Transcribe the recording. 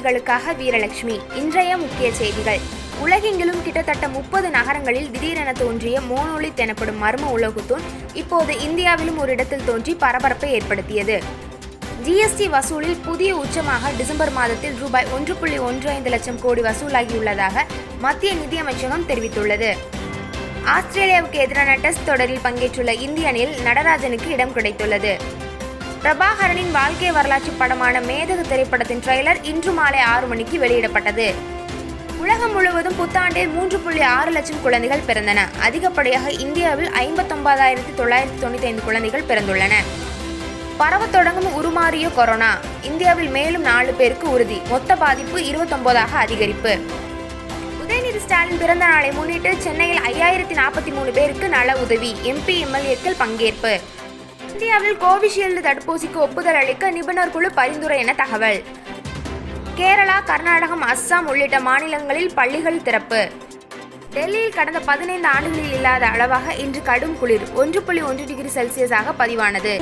செய்திகளுக்காக வீரலட்சுமி. இன்றைய முக்கிய செய்திகள். உலகெங்கிலும் கிட்டத்தட்ட 30 நகரங்களில் திடீரென தோன்றிய மோனோலித் எனப்படும் மர்ம உலோகத்தூண் இப்போது இந்தியாவிலும் ஒரு இடத்தில் தோன்றி பரபரப்பை ஏற்படுத்தியது. ஜிஎஸ்டி வசூலில் புதிய உச்சமாக டிசம்பர் மாதத்தில் ரூபாய் 1.15 லட்சம் கோடி வசூலாகியுள்ளதாக மத்திய நிதியமைச்சகம் தெரிவித்துள்ளது. ஆஸ்திரேலியாவுக்கு எதிரான டெஸ்ட் தொடரில் பங்கேற்றுள்ள இந்திய அணியில் நடராஜனுக்கு இடம் கிடைத்துள்ளது. பிரபாகரனின் வாழ்க்கை வரலாற்று படமான மேதகு திரைப்படத்தின் ட்ரெய்லர் இன்று மாலை 6 மணிக்கு வெளியிடப்பட்டது. உலகம் முழுவதும் புத்தாண்டில் 3.6 லட்சம் குழந்தைகள் பிறந்தன. அதிகப்படியாக இந்தியாவில் 59,995 குழந்தைகள் பிறந்துள்ளன. பரவத் தொடங்கும் உருமாறிய கொரோனா. இந்தியாவில் மேலும் 4 பேருக்கு உறுதி. மொத்த பாதிப்பு 29ஆக அதிகரிப்பு. உதயநிதி ஸ்டாலின் பிறந்த நாளை முன்னிட்டு சென்னையில் 5043 பேருக்கு நல உதவி. எம்பி எம்எல்ஏக்கள் பங்கேற்பு. இந்தியாவில் கோவிஷீல்டு தடுப்பூசிக்கு ஒப்புதல் அளிக்க நிபுணர் குழு பரிந்துரை என தகவல். கேரளா, கர்நாடகம், அஸ்ஸாம் உள்ளிட்ட மாநிலங்களில் பள்ளிகள் திறப்பு. டெல்லியில் கடந்த 15 ஆண்டுகளில் இல்லாத அளவாக இன்று கடும் குளிர் 1.1 டிகிரி செல்சியஸாக பதிவானது.